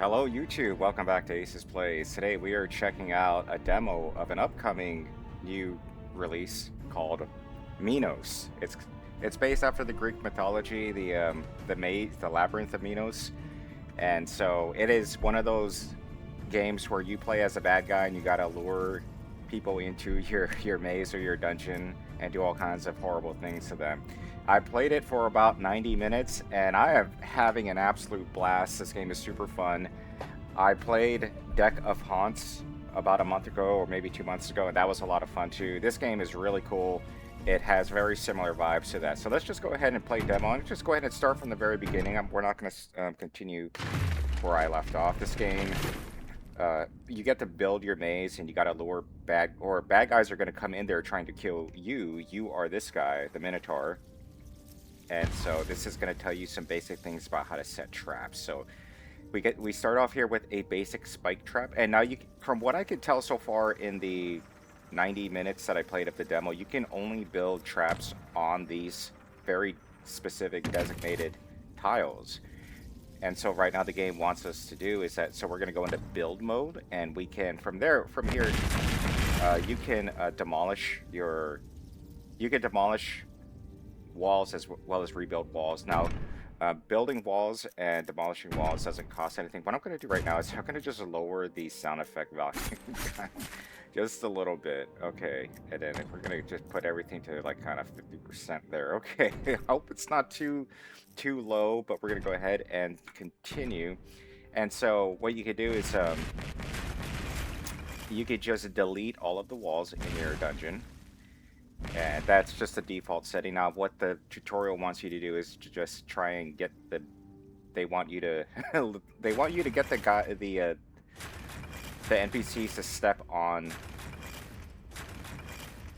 Hello YouTube, welcome back to Ace's Plays. Today we are checking out a demo of an upcoming new release called Minos. It's based after the Greek mythology, the maze, the labyrinth of Minos. And so it is one of those games where you play as a bad guy and you gotta lure people into your maze or your dungeon and do all kinds of horrible things to them. I played it for about 90 minutes and I am having an absolute blast. This game is super fun. I played Deck of Haunts about a month ago or maybe 2 months ago, and that was a lot of fun too. This game is really cool. It has very similar vibes to that. So let's just go ahead and play demo. And just go ahead and start from the very beginning. We're not going to continue where I left off. This game, you get to build your maze, and you got to lure bad guys are going to come in there trying to kill you. You are this guy, the Minotaur. And so this is going to tell you some basic things about how to set traps. So we start off here with a basic spike trap, and now from what I could tell so far in the 90 minutes that I played of the demo, you can only build traps on these very specific designated tiles. And so right now the game wants us to do is that, so we're going to go into build mode, and we can from here you can demolish walls as well as rebuild walls. Now building walls and demolishing walls doesn't cost anything. What I'm going to do right now is I'm going to just lower the sound effect volume just a little bit. Okay, and then if we're going to just put everything to like kind of 50% there. Okay, I hope it's not too low, but we're going to go ahead and continue. And so what you could do is you could just delete all of the walls in your dungeon. And that's just the default setting. Now, what the tutorial wants you to do is to just try and get they want you to get the NPCs to step on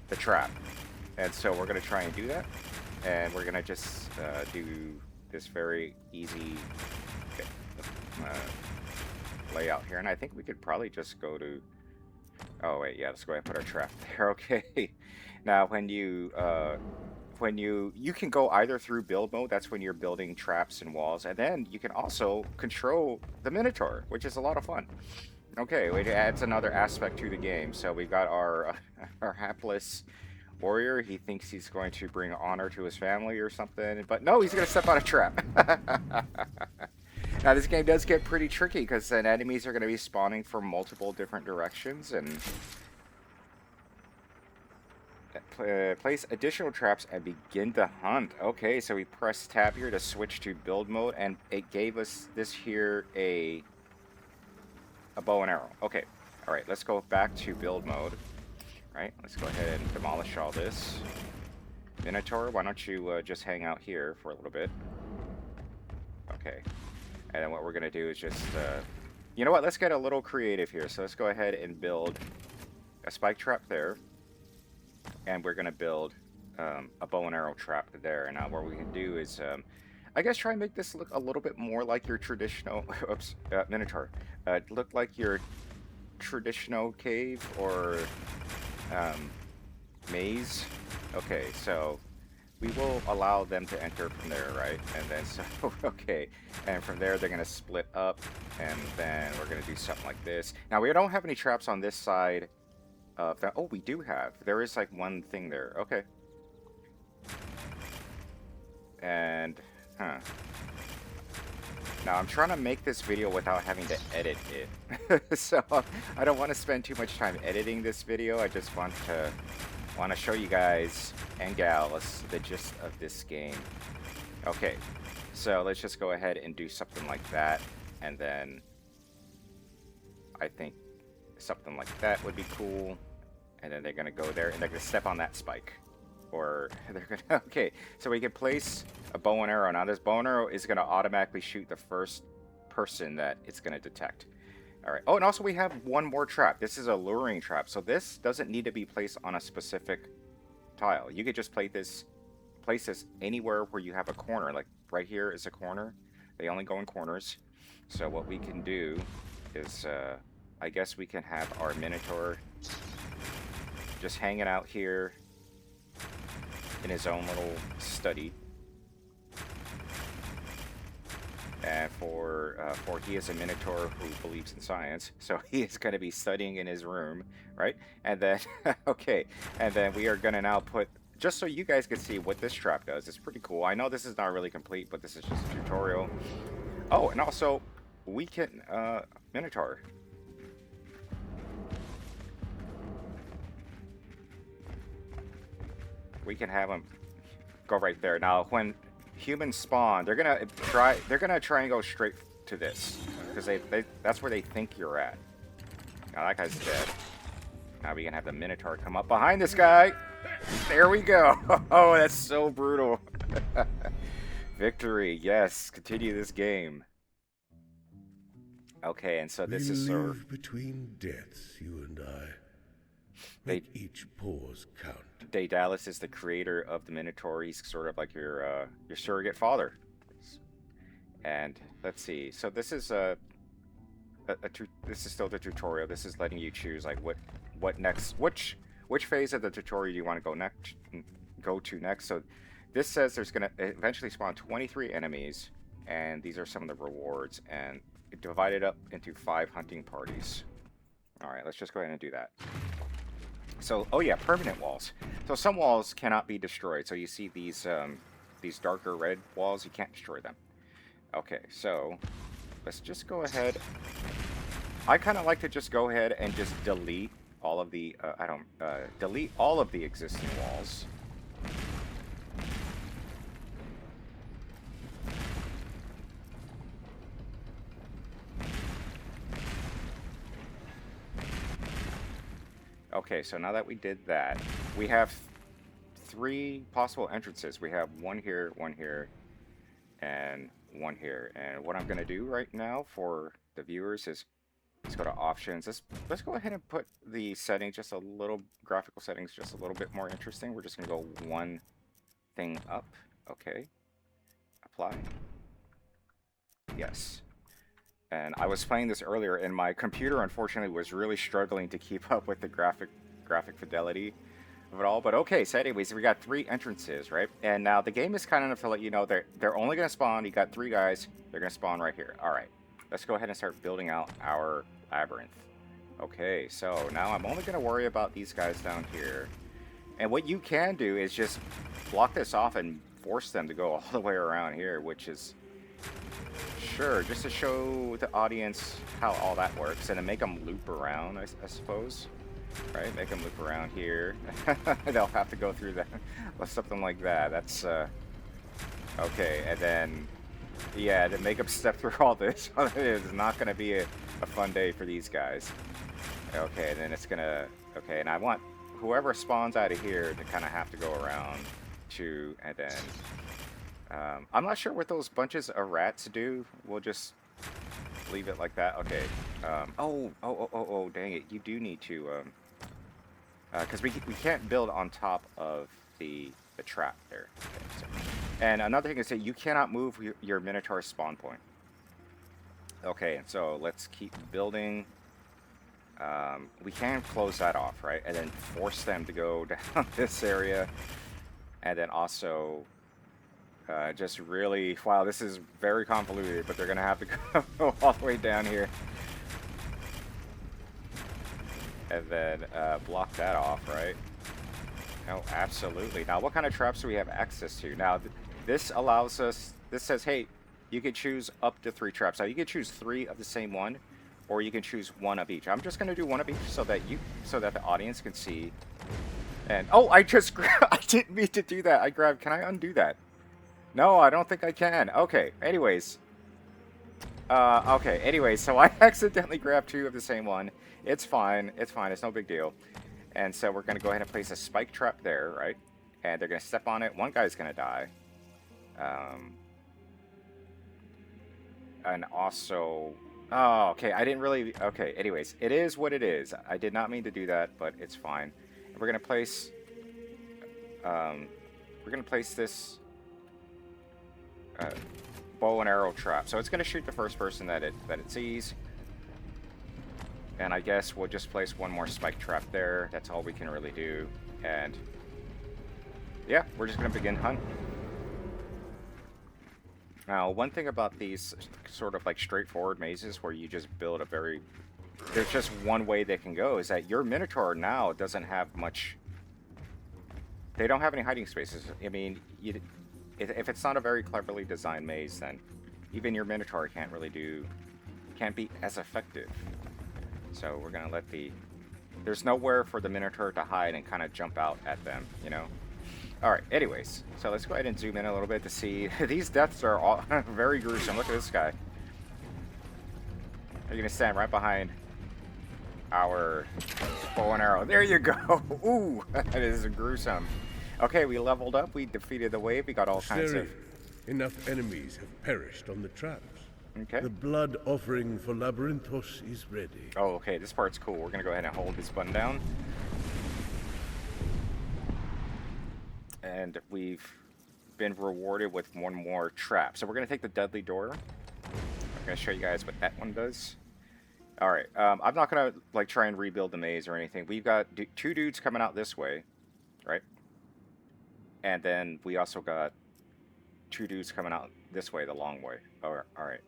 the trap. And so we're gonna try and do that, and we're gonna just do this very easy layout here. And I think we could probably just go to, oh wait, yeah, let's go ahead and put our trap there. Okay. Now, when you can go either through build mode, that's when you're building traps and walls, and then you can also control the Minotaur, which is a lot of fun. Okay, it adds another aspect to the game. So we've got our hapless warrior. He thinks he's going to bring honor to his family or something, but no, he's going to step on a trap. Now, this game does get pretty tricky because then enemies are going to be spawning from multiple different directions, and place additional traps and begin to hunt. Okay, so we press tab here to switch to build mode, and it gave us this here a bow and arrow. Okay, all right, let's go back to build mode. All right, let's go ahead and demolish all this. Minotaur, why don't you just hang out here for a little bit? Okay, and then what we're gonna do is just you know what, let's get a little creative here. So let's go ahead and build a spike trap there. And we're going to build a bow and arrow trap there. And now what we can do is, I guess, try and make this look a little bit more like your traditional, oops, Minotaur. Look like your traditional cave or maze. Okay, so we will allow them to enter from there, right? And then, so, okay. And from there, they're going to split up. And then we're going to do something like this. Now, we don't have any traps on this side. Oh, we do have. There is like one thing there. Okay. And, now I'm trying to make this video without having to edit it. So I don't want to spend too much time editing this video. I just want to show you guys and gals the gist of this game. Okay. So let's just go ahead and do something like that. And then I think something like that would be cool. And then they're going to go there and they're going to step on that spike. Or they're going to... Okay, so we can place a bow and arrow. Now this bow and arrow is going to automatically shoot the first person that it's going to detect. Alright. Oh, and also we have one more trap. This is a luring trap. So this doesn't need to be placed on a specific tile. You could just place this anywhere where you have a corner. Like right here is a corner. They only go in corners. So what we can do is... I guess we can have our Minotaur just hanging out here in his own little study. And for for he is a minotaur who believes in science, so he is going to be studying in his room, right? And then okay, and then we are going to now put, just so you guys can see what this trap does. It's pretty cool. I know this is not really complete, but this is just a tutorial. Oh, and also we can minotaur. We can have them go right there. Now, when humans spawn, they're gonna try and go straight to this because that's where they think you're at. Now that guy's dead. Now we can have the minotaur come up behind this guy. There we go. Oh, that's so brutal. Victory. Yes. Continue this game. Okay, and so this is sort of between deaths, you and I. They, Make each pause count. Daedalus is the creator of the Minotaur. He's sort of like your surrogate father. And let's see. So this is this is still the tutorial. This is letting you choose like what next, which phase of the tutorial you want to go to next. So this says there's gonna eventually spawn 23 enemies, and these are some of the rewards, and divide it up into 5 hunting parties. All right, let's just go ahead and do that. So, oh yeah, permanent walls. So some walls cannot be destroyed. So you see these darker red walls, you can't destroy them. Okay, so let's just go ahead. I kind of like to just go ahead and just delete all of the delete all of the existing walls. Okay, so now that we did that, we have 3 possible entrances. We have one here, and one here. And what I'm going to do right now for the viewers is let's go to options. Let's go ahead and put the settings just a little, graphical settings just a little bit more interesting. We're just going to go one thing up. Okay. Apply. Yes. And I was playing this earlier, and my computer unfortunately was really struggling to keep up with the graphic fidelity of it all. But okay, so anyways, we got 3 entrances, right? And now the game is kind enough to let you know they're only going to spawn. You got 3 guys. They're going to spawn right here. All right, let's go ahead and start building out our labyrinth. Okay, so now I'm only going to worry about these guys down here. And what you can do is just block this off and force them to go all the way around here, which is sure, just to show the audience how all that works, and to make them loop around, I suppose. Right? Make them loop around here. They'll have to go through that. Something like that. That's, okay, and then, yeah, to make them step through all this, it is not going to be a fun day for these guys. Okay, and then it's going to, okay, and I want whoever spawns out of here to kind of have to go around to, and then, I'm not sure what those bunches of rats do. We'll just leave it like that. Okay. Oh, dang it. You do need to, because we can't build on top of the trap there. Okay, so. And another thing is that you cannot move your Minotaur spawn point. Okay, and so let's keep building. We can close that off, right? And then force them to go down this area. And then also, just really, wow, this is very convoluted, but they're going to have to go all the way down here. And then block that off, right? Oh, absolutely. Now, what kind of traps do we have access to? Now, this allows us, this says, hey, you can choose up to 3 traps. Now, you can choose 3 of the same one, or you can choose 1 of each. I'm just going to do 1 of each so that the audience can see. And, oh, I didn't mean to do that. Can I undo that? No, I don't think I can. Okay, anyways. Okay, anyways, so I accidentally grabbed 2 of the same one. It's fine. It's fine. It's no big deal. And so we're going to go ahead and place a spike trap there, right? And they're going to step on it. One guy's going to die. And also... Oh, okay, I didn't really... Okay, anyways, it is what it is. I did not mean to do that, but it's fine. And we're going to place... we're going to place this... bow and arrow trap. So it's going to shoot the first person that it sees. And I guess we'll just place 1 more spike trap there. That's all we can really do. And yeah, we're just going to begin hunt. Now, one thing about these sort of like straightforward mazes where you just build a very... There's just one way they can go, is that your Minotaur now doesn't have much... They don't have any hiding spaces. I mean, if it's not a very cleverly designed maze, then even your Minotaur can't really do... Can't be as effective. So we're gonna let the... There's nowhere for the Minotaur to hide and kind of jump out at them, you know? Alright, anyways. So let's go ahead and zoom in a little bit to see... These deaths are all very gruesome. Look at this guy. You're gonna stand right behind our bow and arrow. There you go! Ooh! That is gruesome. Okay, we leveled up. We defeated the wave. We got all kinds of... Enough enemies have perished on the traps. Okay. The blood offering for Labyrinthos is ready. Oh, okay. This part's cool. We're gonna go ahead and hold this button down. And we've been rewarded with one more trap. So we're gonna take the deadly door. I'm gonna show you guys what that one does. All right. I'm not gonna like try and rebuild the maze or anything. We've got two dudes coming out this way, right? And then we also got two dudes coming out this way, the long way. All right.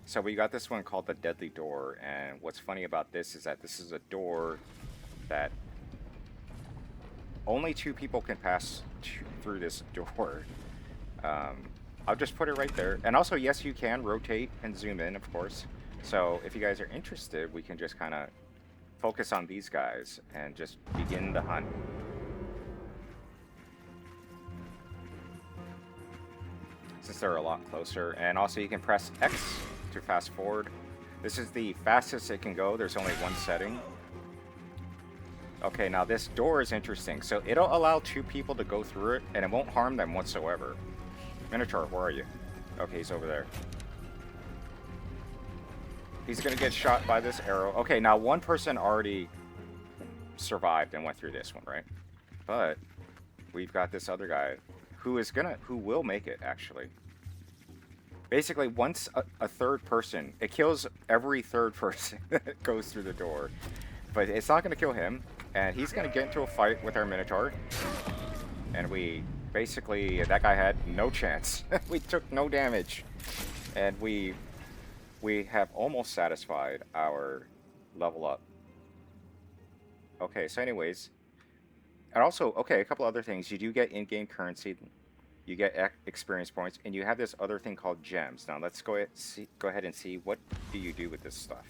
So we got this one called the Deadly Door, and what's funny about this is that this is a door that only two people can pass through this door. I'll just put it right there. And also, yes, you can rotate and zoom in, of course. So if you guys are interested, we can just kind of focus on these guys and just begin the hunt. Since they're a lot closer. And also you can press X to fast forward. This is the fastest it can go. There's only one setting. Okay, now this door is interesting. So it'll allow two people to go through it and it won't harm them whatsoever. Minotaur, where are you? Okay, he's over there. He's gonna get shot by this arrow. Okay, now one person already survived and went through this one, right? But we've got this other guy who will make it, actually. Basically, once a third person, it kills every third person that goes through the door. But it's not going to kill him, and he's going to get into a fight with our Minotaur. And we, basically, that guy had no chance. We took no damage. And we have almost satisfied our level up. Okay, so anyways... And also, okay, a couple other things. You do get in-game currency, you get experience points, and you have this other thing called gems. Now, let's go ahead and see what do you do with this stuff.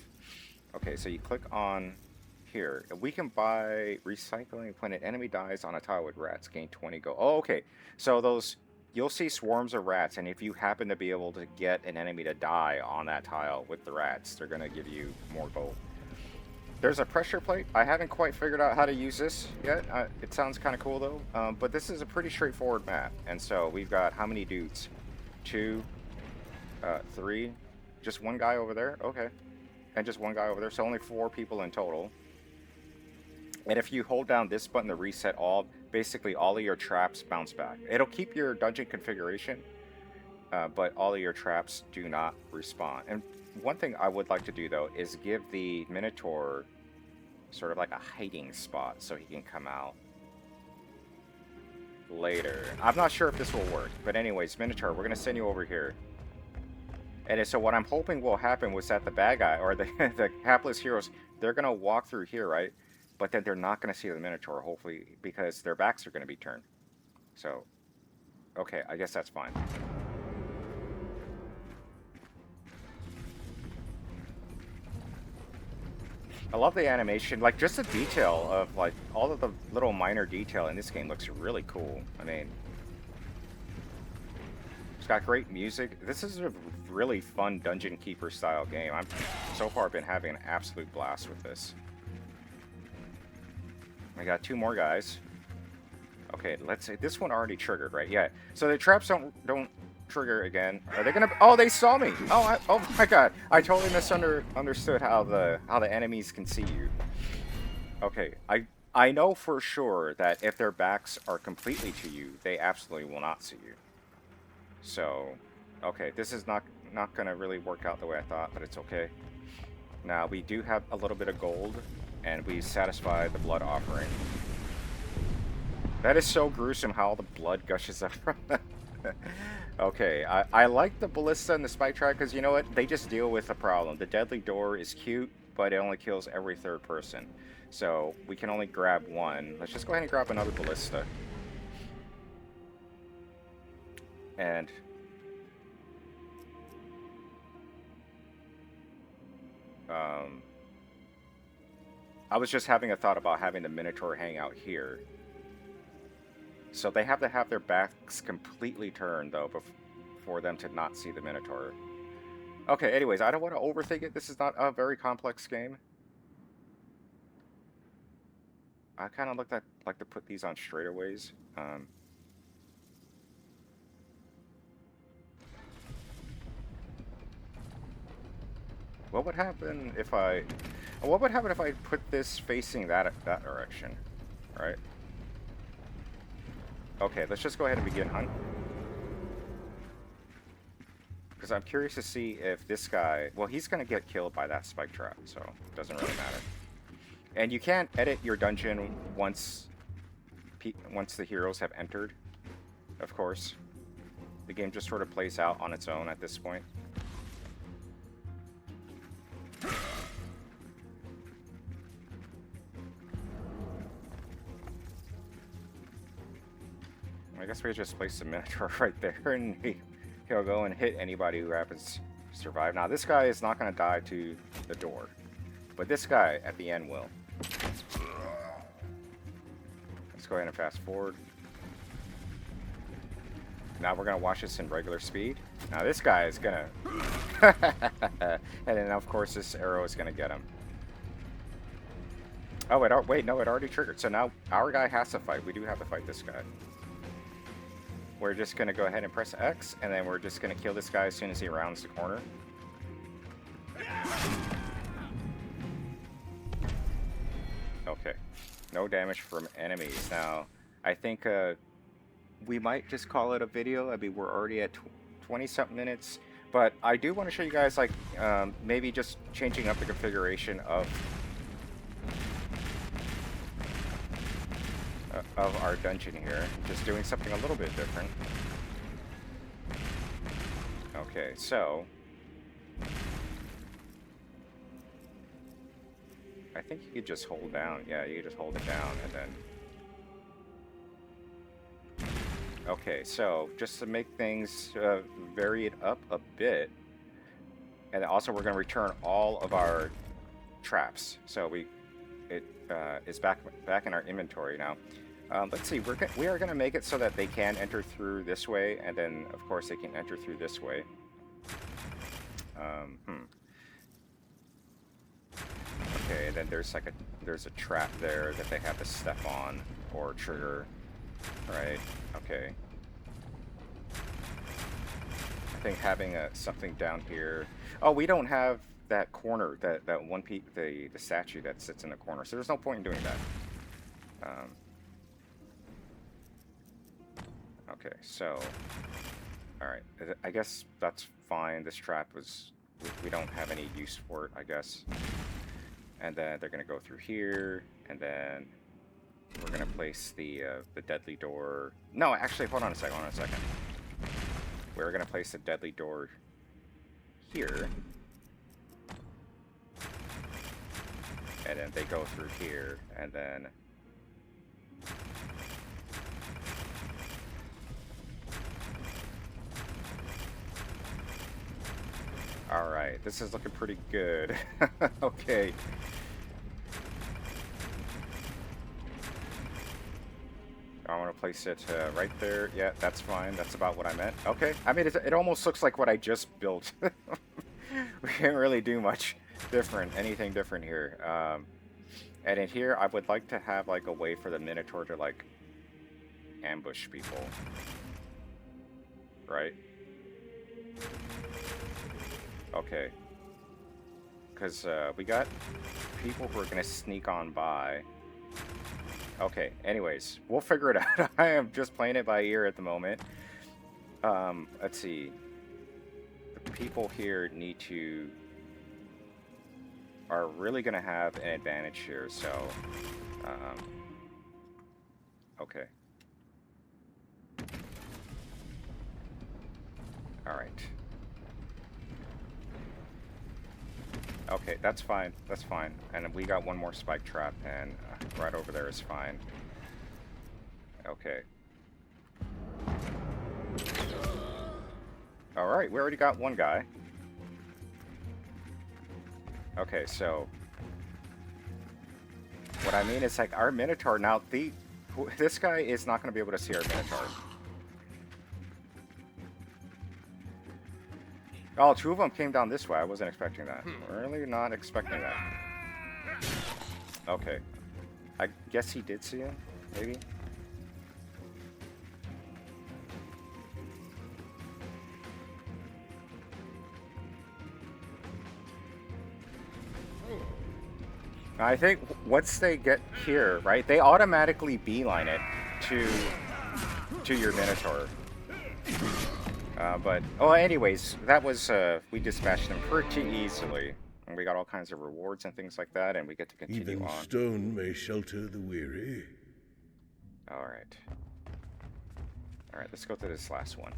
Okay, so you click on here. We can buy recycling when an enemy dies on a tile with rats. Gain 20 gold. Oh, okay. So you'll see swarms of rats, and if you happen to be able to get an enemy to die on that tile with the rats, they're going to give you more gold. There's a pressure plate. I haven't quite figured out how to use this yet. It sounds kind of cool though. But this is a pretty straightforward map. And so we've got how many dudes? 2, 3, just one guy over there. Okay. And just one guy over there. So only 4 people in total. And if you hold down this button to reset all, basically all of your traps bounce back. It'll keep your dungeon configuration, but all of your traps do not respawn. And one thing I would like to do, though, is give the Minotaur sort of like a hiding spot so he can come out later. I'm not sure if this will work, but anyways, Minotaur, we're going to send you over here. And so what I'm hoping will happen was that the bad guy, or the hapless heroes, they're going to walk through here, right? But then they're not going to see the Minotaur, hopefully, because their backs are going to be turned. So, okay, I guess that's fine. I love the animation, like just the detail of like all of the little minor detail in this game looks really cool. I mean, it's got great music. This is a really fun dungeon keeper style game. I'm so far been having an absolute blast with this. I got 2 more guys. Okay, let's say this one already triggered, right? Yeah. So the traps don't trigger again. Are they gonna? Oh, they saw me. Oh my god! I totally misunderstood how the enemies can see you. Okay, I know for sure that if their backs are completely to you, they absolutely will not see you. So, okay, this is not gonna really work out the way I thought, but it's okay. Now we do have a little bit of gold, and we satisfy the blood offering. That is so gruesome how all the blood gushes up from them. Okay, I like the ballista and the spike trap because you know what? They just deal with the problem. The deadly door is cute, but it only kills every third person. So we can only grab one. Let's just go ahead and grab another ballista. And I was just having a thought about having the Minotaur hang out here. So they have to have their backs completely turned, though, for them to not see the Minotaur. Okay, anyways, I don't want to overthink it. This is not a very complex game. I kind of like to put these on straightaways. What would happen if I... What would happen if I put this facing that direction? Right? Okay, let's just go ahead and begin hunt. Because I'm curious to see if this guy... Well, he's going to get killed by that spike trap, so it doesn't really matter. And you can't edit your dungeon once the heroes have entered, of course. The game just sort of plays out on its own at this point. I guess we just place the Minotaur right there, and he'll go and hit anybody who happens to survive. Now, this guy is not going to die to the door, but this guy at the end will. Let's go ahead and fast forward. Now we're going to watch this in regular speed. Now this guy is going to... And then, of course, this arrow is going to get him. Oh, wait, no, it already triggered. So now our guy has to fight. We do have to fight this guy. We're just going to go ahead and press X, and then we're just going to kill this guy as soon as he rounds the corner. Okay. No damage from enemies. Now, I think we might just call it a video. I mean, we're already at 20-something minutes. But I do want to show you guys, like, maybe just changing up the configuration of our dungeon here. Just doing something a little bit different. Okay, so... I think you could just hold down. Yeah, you could just hold it down and then... Okay, so just to make things vary it up a bit, and also we're going to return all of our traps. So it is back in our inventory now. Let's see, we are going to make it so that they can enter through this way, and then of course they can enter through this way. Okay, and then there's a trap there that they have to step on or trigger. Right? Okay. I think having something down here. Oh, we don't have that corner, that one the statue that sits in the corner, so there's no point in doing that. Okay, so all right, I guess that's fine. This trap we don't have any use for it, I guess. And then they're gonna go through here, and then we're gonna place the deadly door. No, actually, hold on a second. We're gonna place the deadly door here, and then they go through here, and then all right, this is looking pretty good. Okay. I want to place it right there. Yeah, that's fine. That's about what I meant. Okay. I mean, it almost looks like what I just built. We can't really do much different, anything different here. And in here, I would like to have like a way for the Minotaur to like ambush people. Right? Okay. Because we got people who are going to sneak on by. Okay, anyways, we'll figure it out. I am just playing it by ear at the moment. Let's see. The people here are really going to have an advantage here, so... okay. Alright. Okay, that's fine. That's fine. And we got one more spike trap, and right over there is fine. Okay. Alright, we already got one guy. Okay, so... what I mean is, like, our Minotaur now, this guy is not going to be able to see our Minotaur. Oh, two of them came down this way. I wasn't expecting that. Really not expecting that. Okay. I guess he did see him, maybe? I think once they get here, right, they automatically beeline it to your Minotaur. But, oh, anyways, that was, we dispatched them pretty easily. And we got all kinds of rewards and things like that, and we get to continue Even on. stone may shelter the weary. Alright. Alright, let's go to this last one.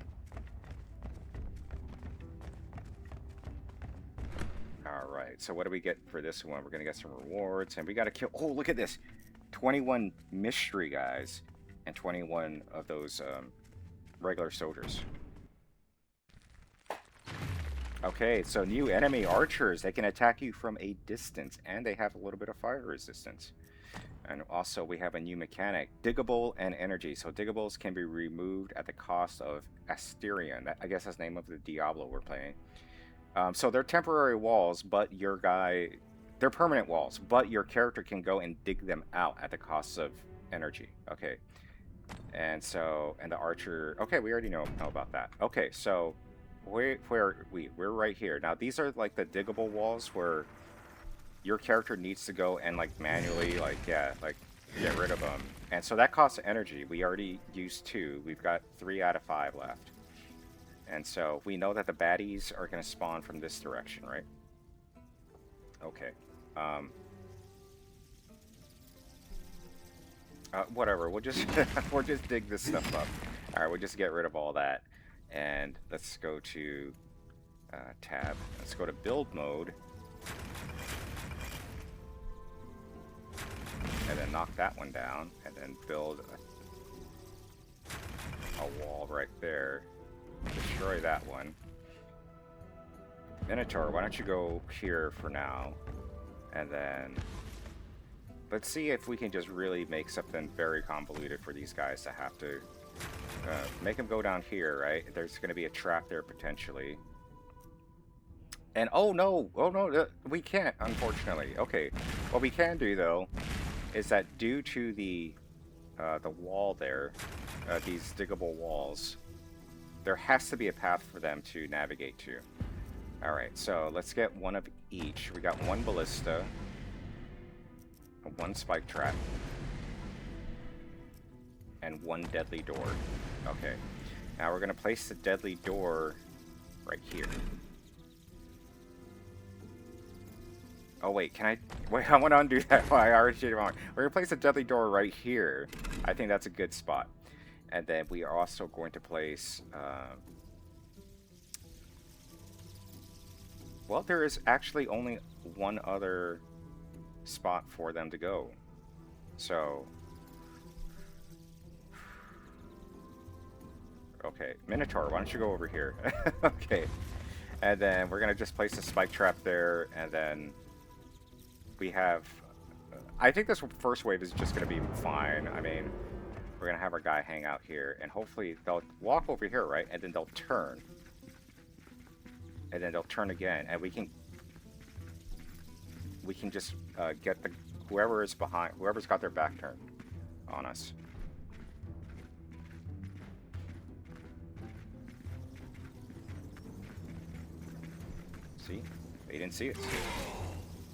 Alright, so what do we get for this one? We're gonna get some rewards, and we gotta kill... oh, look at this! 21 mystery guys, and 21 of those, regular soldiers. Okay, so new enemy archers. They can attack you from a distance, and they have a little bit of fire resistance. And also, we have a new mechanic, diggable and energy. So diggables can be removed at the cost of Asterion. I guess that's the name of the Diablo we're playing. So they're temporary walls, but your guy... they're permanent walls, but your character can go and dig them out at the cost of energy. Okay. And so, and the archer... okay, we already know about that. Okay, so... we're right here. Now, these are like the diggable walls where your character needs to go and like manually get rid of them. And so that costs energy. We already used 2. We've got 3 out of 5 left. And so we know that the baddies are going to spawn from this direction, right? Okay. Whatever. We'll just we'll just dig this stuff up. All right. We'll just get rid of all that. And let's go to tab. Let's go to build mode. And then knock that one down. And then build a wall right there. Destroy that one. Minotaur, why don't you go here for now. And then... let's see if we can just really make something very convoluted for these guys to have to... make them go down here, right? There's going to be a trap there potentially. And oh no, we can't, unfortunately. Okay, what we can do though is that due to the wall there, these diggable walls, there has to be a path for them to navigate to. All right, so let's get one of each. We got 1 ballista, 1 spike trap, and 1 deadly door. Okay, now we're gonna place the deadly door right here. Oh wait, can I... wait, I want to undo that. I already did it wrong. We're gonna place the deadly door right here. I think that's a good spot. And then we are also going to place... well, there is actually only one other spot for them to go. So... okay, Minotaur, why don't you go over here? Okay. And then we're going to just place a spike trap there, and then we have... I think this first wave is just going to be fine. I mean, we're going to have our guy hang out here, and hopefully they'll walk over here, right? And then they'll turn. And then they'll turn again, and we can just get the... whoever is behind... whoever's got their back turned on us. See? They didn't see us.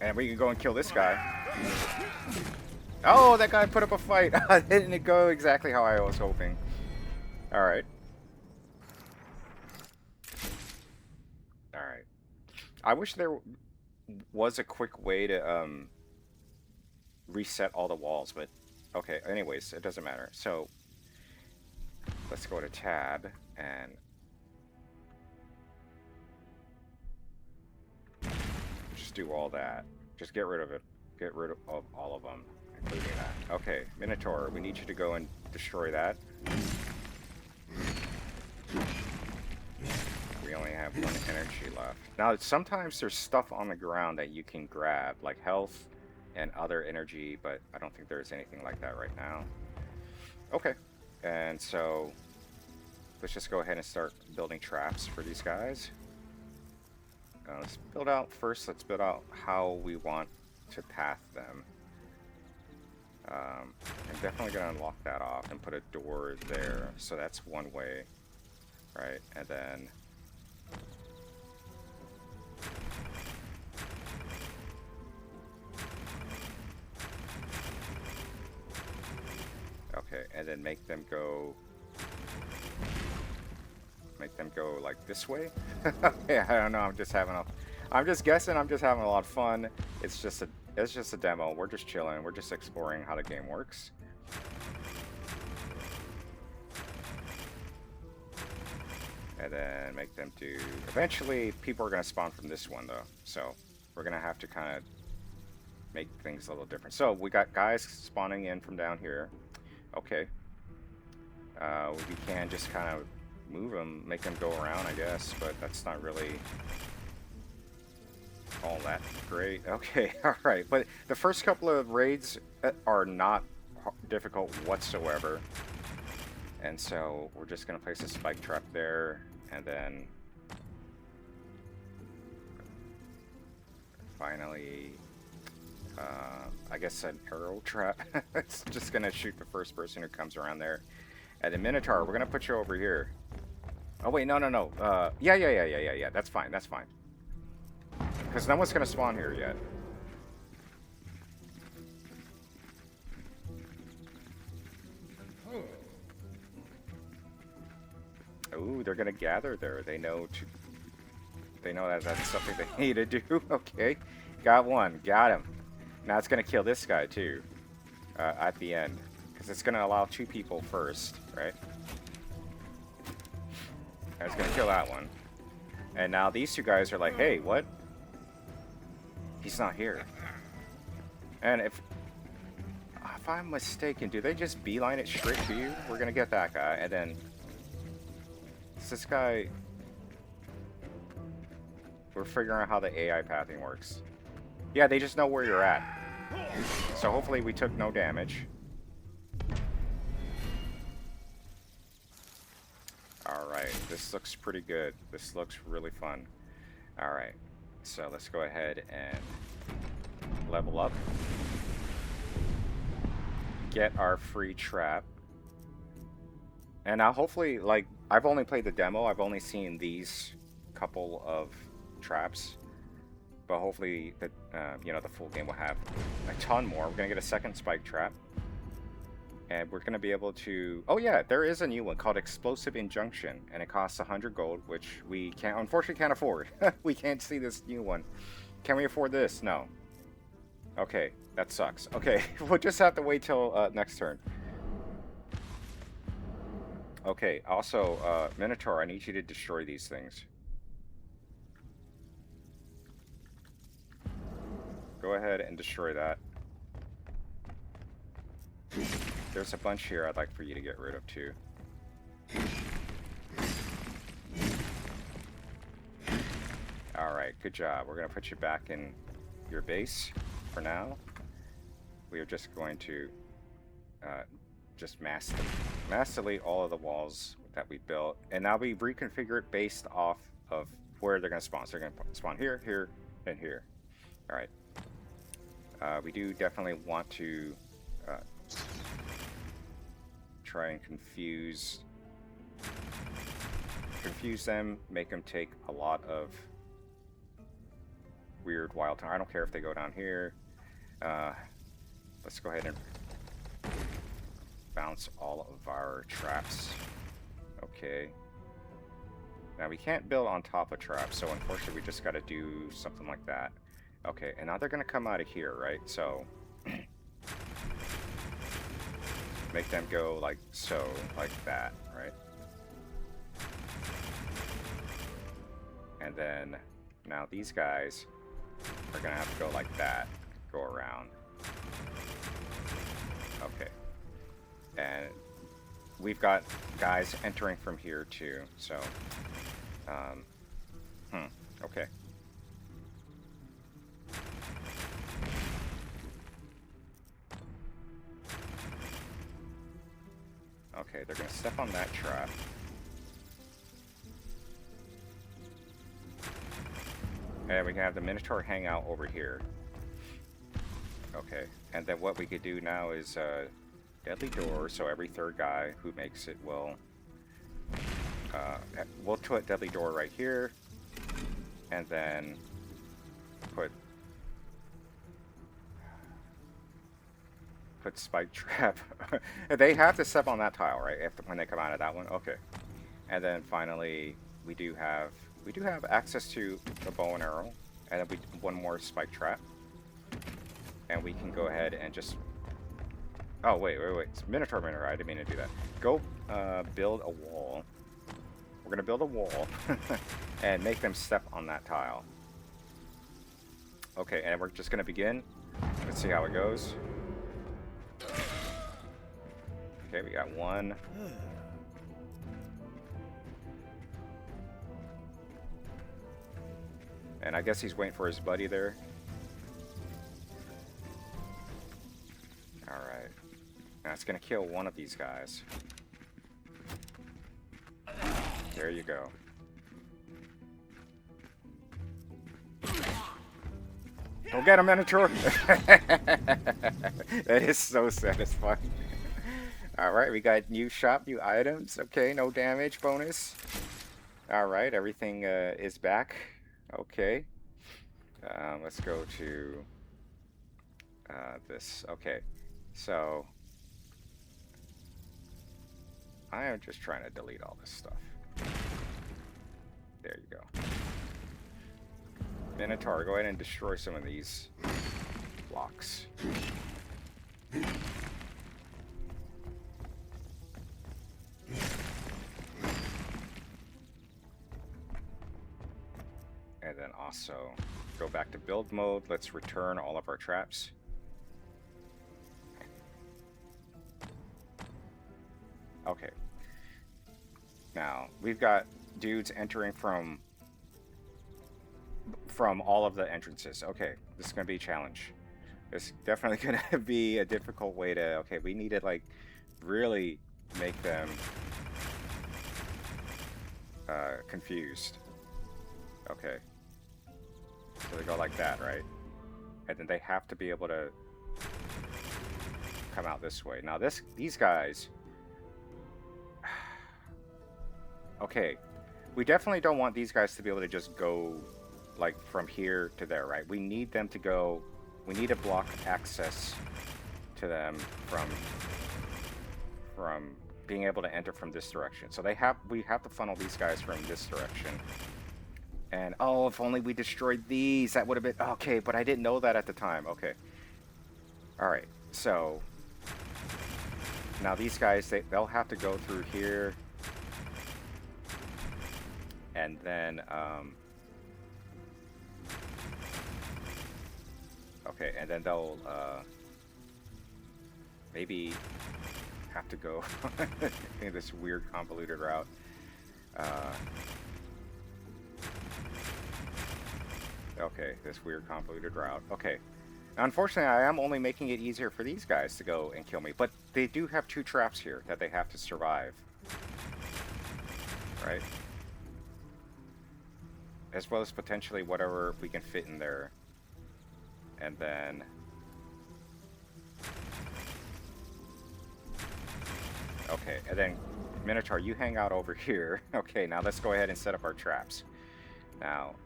And we can go and kill this guy. Oh, that guy put up a fight. Didn't go exactly how I was hoping. Alright. Alright. I wish there was a quick way to reset all the walls, but okay, anyways, it doesn't matter. So let's go to tab and do all that. Just get rid of it. Get rid of all of them, including that. Okay, Minotaur, we need you to go and destroy that. We only have 1 energy left. Now, sometimes there's stuff on the ground that you can grab, like health and other energy, but I don't think there's anything like that right now. Okay, and so let's just go ahead and start building traps for these guys. Let's build out first. Let's build out how we want to path them. I'm definitely going to unlock that off and put a door there. So that's one way, right? And then okay, and then make them go like this way. Yeah, I don't know. I'm just guessing. I'm just having a lot of fun. It's just a demo. We're just chilling. We're just exploring how the game works. And then make them do. Eventually, people are going to spawn from this one though, so we're going to have to kind of make things a little different. So we got guys spawning in from down here. Okay. We can just kind of move them, make them go around, I guess, but that's not really all that great. Okay, alright, but the first couple of raids are not difficult whatsoever, and so we're just going to place a spike trap there, and then finally I guess an arrow trap. It's just going to shoot the first person who comes around there. And the Minotaur, we're going to put you over here. Oh, wait, no. Yeah. That's fine. Because no one's going to spawn here yet. Ooh, they're going to gather there. They know that that's something they need to do. Okay. Got one. Got him. Now it's going to kill this guy, too. At the end. Because it's going to allow 2 people first, right? And it's going to kill that one. And now these 2 guys are like, hey, what? He's not here. And if I'm mistaken, do they just beeline it straight to you? We're going to get that guy. And then this guy... We're figuring out how the AI pathing works. Yeah, they just know where you're at. So hopefully we took no damage. Alright, this looks pretty good. This looks really fun. Alright, so let's go ahead and level up. Get our free trap. And now hopefully, like, I've only played the demo. I've only seen these couple of traps. But hopefully, the full game will have a ton more. We're going to get a second spike trap. And we're going to be able to... Oh yeah, there is a new one called Explosive Injunction. And it costs 100 gold, which we unfortunately can't afford. We can't see this new one. Can we afford this? No. Okay, that sucks. Okay, we'll just have to wait till next turn. Okay, also, Minotaur, I need you to destroy these things. Go ahead and destroy that. There's a bunch here I'd like for you to get rid of too. Alright, good job. We're going to put you back in your base for now. We are just going to just mass delete all of the walls that we built. And now we reconfigure it based off of where they're going to spawn. So they're going to spawn here, here, and here. Alright. We do definitely want to try and confuse them, make them take a lot of weird wild time. I don't care if they go down here. Let's go ahead and bounce all of our traps. Okay. Now we can't build on top of traps, so unfortunately we just got to do something like that. Okay, and now they're going to come out of here, right? So make them go like so, like that, right? And then now these guys We're gonna have to go like that, go around. Okay. And we've got guys entering from here too, so okay. Okay, they're gonna step on that trap. And we can have the Minotaur hang out over here. Okay, and then what we could do now is deadly door, so every third guy who makes it will we'll put deadly door right here, and then put spike trap. They have to step on that tile, right? When they come out of that one. Okay, and then finally we do have access to the bow and arrow, and then one more spike trap, and we can go ahead and just. Oh wait! It's Minotaur. I didn't mean to do that. Go build a wall. We're gonna build a wall and make them step on that tile. Okay, and we're just gonna begin. Let's see how it goes. Okay, we got one. And I guess he's waiting for his buddy there. Alright. Now it's gonna kill one of these guys. There you go. Go get him, Minotaur! That is so satisfying. Alright, we got new shop, new items. Okay, no damage bonus. Alright, everything is back. Okay. Let's go to this. Okay, so I am just trying to delete all this stuff. There you go. Minotaur, go ahead and destroy some of these blocks. And then also go back to build mode. Let's return all of our traps. Okay. Now, we've got dudes entering from all of the entrances. Okay, this is going to be a challenge. It's definitely going to be a difficult way to... Okay, we need to, like, really make them confused. Okay. So they go like that, right? And then they have to be able to come out this way. Now these guys... Okay, we definitely don't want these guys to be able to just go like from here to there, right? We need them to go... We need to block access to them from being able to enter from this direction. So we have to funnel these guys from this direction. And oh, if only we destroyed these, that would have been okay. But I didn't know that at the time. Okay. All right. So now these guys, they'll have to go through here, and then okay, and then they'll maybe have to go in this weird convoluted route. Okay, this weird convoluted route. Okay. Now, unfortunately, I am only making it easier for these guys to go and kill me, but they do have 2 traps here that they have to survive. Right? As well as potentially whatever we can fit in there. And then... Okay, and then Minotaur, you hang out over here. Okay, now let's go ahead and set up our traps. Now,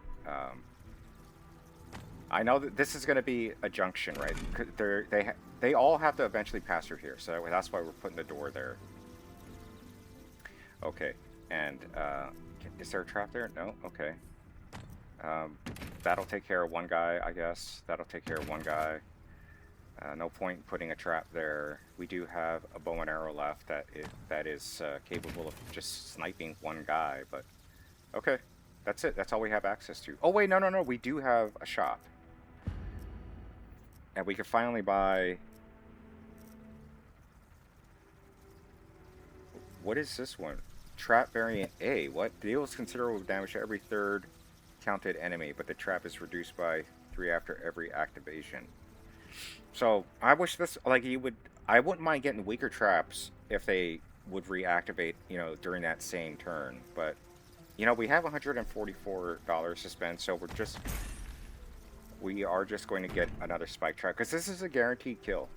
I know that this is going to be a junction, right? They all have to eventually pass through here, so that's why we're putting the door there. Okay, and is there a trap there? No? Okay. That'll take care of one guy, I guess. That'll take care of one guy. No point in putting a trap there. We do have a bow and arrow left that is capable of just sniping one guy, but okay. That's it. That's all we have access to. Oh, wait, no. We do have a shop. And we can finally buy... What is this one? Trap variant A. What? Deals considerable damage to every third counted enemy, but the trap is reduced by 3 after every activation. So, I wish this... Like, you would... I wouldn't mind getting weaker traps if they would reactivate, you know, during that same turn. But, you know, we have $144 to spend, so we are just going to get another spike trap, because this is a guaranteed kill.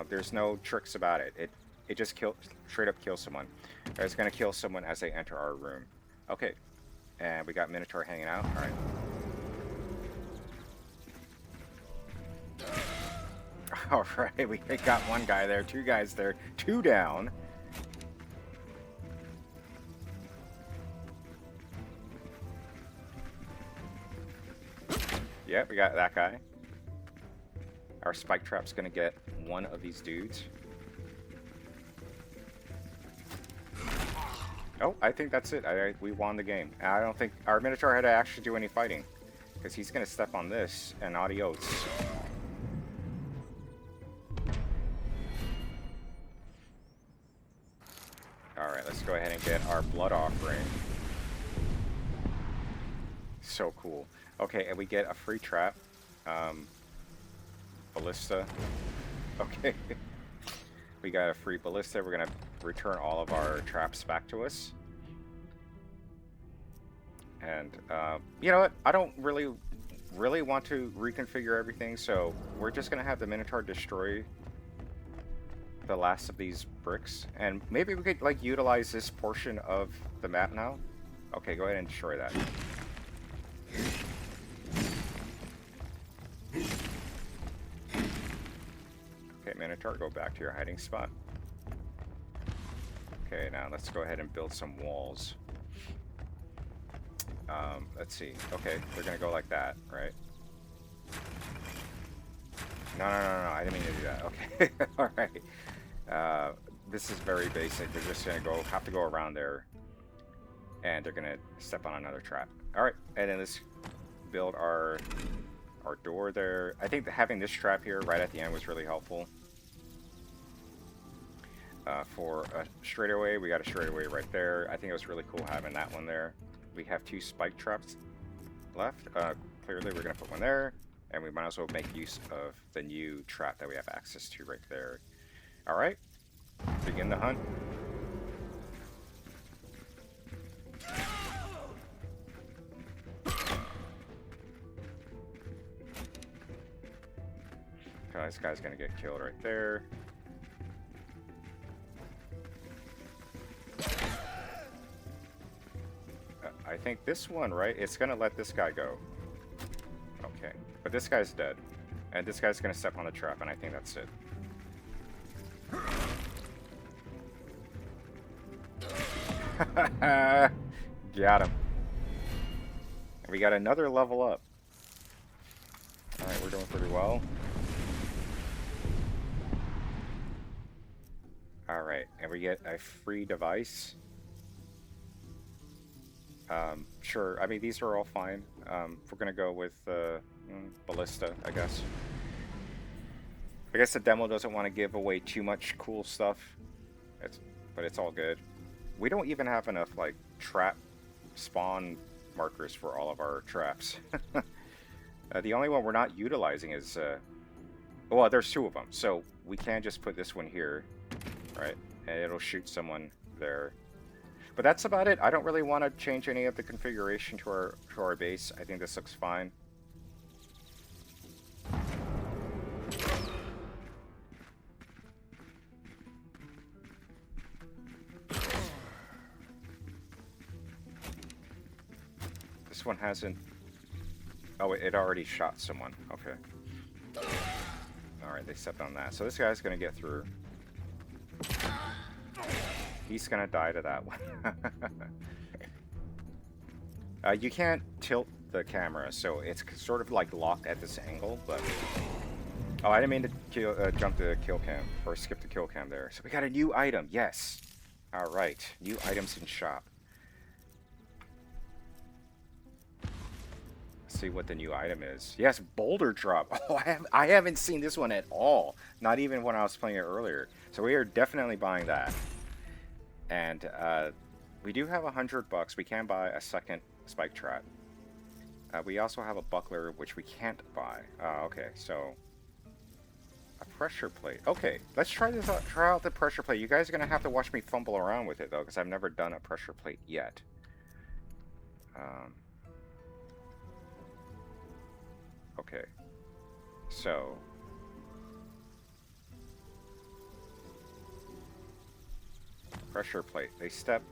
There's no tricks about it. It just straight up kills someone. Or it's going to kill someone as they enter our room. Okay. And we got Minotaur hanging out. Alright. Alright, we got one guy there, 2 guys there, 2 down. Yeah, we got that guy. Our spike trap's gonna get one of these dudes. Oh, I think that's it. We won the game. I don't think our Minotaur had to actually do any fighting, because he's gonna step on this and adios. Alright, let's go ahead and get our blood offering. So cool. Okay, and we get a free trap. Ballista. Okay. We got a free ballista. We're gonna return all of our traps back to us. And, you know what? I don't really want to reconfigure everything, so we're just gonna have the Minotaur destroy the last of these bricks. And maybe we could, like, utilize this portion of the map now. Okay, go ahead and destroy that. Okay, Minotaur, go back to your hiding spot. Okay, now let's go ahead and build some walls. Let's see. Okay, they're gonna go like that, right? No, I didn't mean to do that. Okay, alright. This is very basic. They're just gonna have to go around there, and they're gonna step on another trap. Alright, and then let's build our door there. I think that having this trap here right at the end was really helpful. For a straightaway, we got a straightaway right there. I think it was really cool having that one there. We have 2 spike traps left. Clearly, we're going to put one there, and we might as well make use of the new trap that we have access to right there. All right, begin the hunt. Okay, this guy's going to get killed right there. I think this one, right? It's gonna let this guy go. Okay, but this guy's dead, and this guy's gonna step on the trap, and I think that's it. Got him. And we got another level up. All right, we're doing pretty well. All right, and we get a free device. Sure, I mean, these are all fine. We're gonna go with Ballista, I guess. I guess the demo doesn't want to give away too much cool stuff, but it's all good. We don't even have enough, like, trap spawn markers for all of our traps. The only one we're not utilizing is, well, there's 2 of them, so we can just put this one here, right? And it'll shoot someone there. But that's about it. I don't really want to change any of the configuration to our base. I think this looks fine. This one hasn't... Oh, it already shot someone. Okay. Alright, they stepped on that. So this guy's going to get through. He's gonna die to that one. You can't tilt the camera, so it's sort of like locked at this angle, but... Oh, I didn't mean to jump the kill cam, or skip the kill cam there. So we got a new item, yes! Alright, new items in shop. Let's see what the new item is. Yes, boulder drop. Oh, I haven't seen this one at all. Not even when I was playing it earlier. So we are definitely buying that. And we do have $100. We can buy a second spike trap. We also have a buckler, which we can't buy. Okay, so a pressure plate. Okay, let's try this out. Try out the pressure plate. You guys are gonna have to watch me fumble around with it though, because I've never done a pressure plate yet. Okay, so pressure plate. They step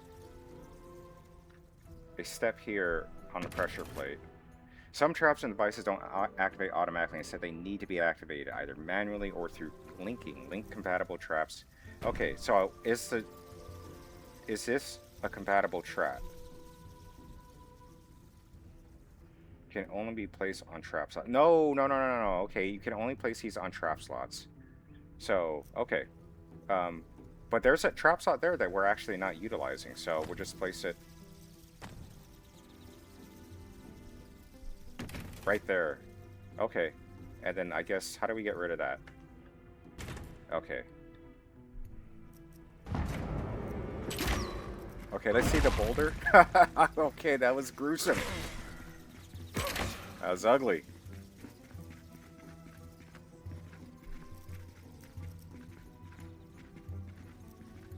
here on the pressure plate. Some traps and devices don't activate automatically. Instead, they need to be activated either manually or through linking. Link compatible traps. Okay, so is this a compatible trap? Can only be placed on trap slots. No. Okay, you can only place these on trap slots. So, okay. But there's a trap slot there that we're actually not utilizing, so we'll just place it right there. Okay. And then I guess, how do we get rid of that? Okay. Okay, let's see the boulder. Okay, that was gruesome. That was ugly.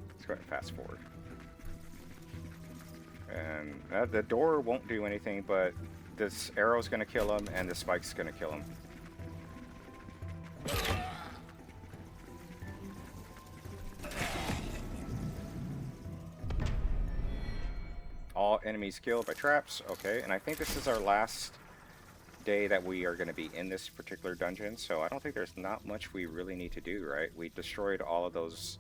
Let's go ahead and fast forward. And the door won't do anything, but this arrow's gonna kill him, and the spike's gonna kill him. All enemies killed by traps. Okay, and I think this is our last day that we are going to be in this particular dungeon, so I don't think there's not much we really need to do, right? We destroyed all of those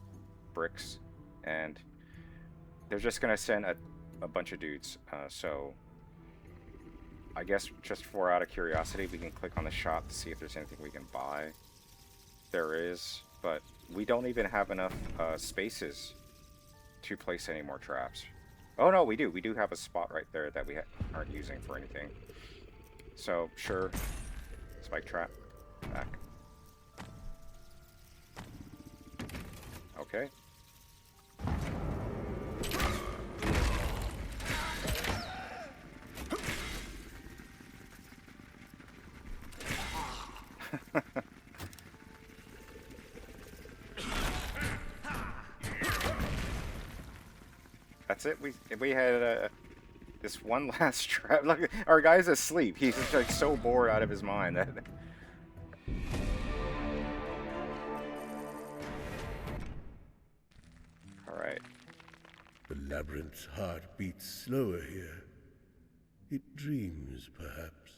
bricks, and they're just going to send a bunch of dudes. So I guess just for out of curiosity, we can click on the shop to see if there's anything we can buy. There is, but we don't even have enough spaces to place any more traps. Oh no, we do. We do have a spot right there that we aren't using for anything. So, sure. Spike trap. Back. Okay. That's it. We had this one last trap. Look, our guy's asleep. He's just like so bored out of his mind that. All right. The labyrinth's heart beats slower here. It dreams, perhaps.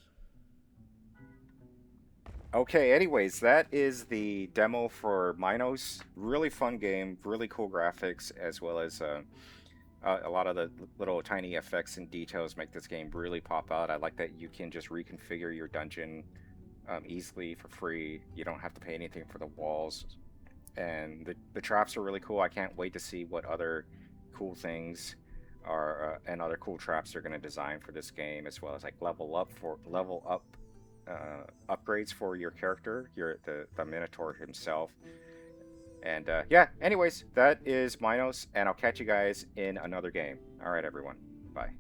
Okay, anyways, that is the demo for Minos. Really fun game, really cool graphics, as well as a lot of the little tiny effects and details make this game really pop out. I like that you can just reconfigure your dungeon easily for free. You don't have to pay anything for the walls. And the traps are really cool. I can't wait to see what other cool things are and other cool traps they're going to design for this game, as well as like level up upgrades for your character, the Minotaur himself. And yeah, anyways, that is Minos, and I'll catch you guys in another game. All right, everyone. Bye.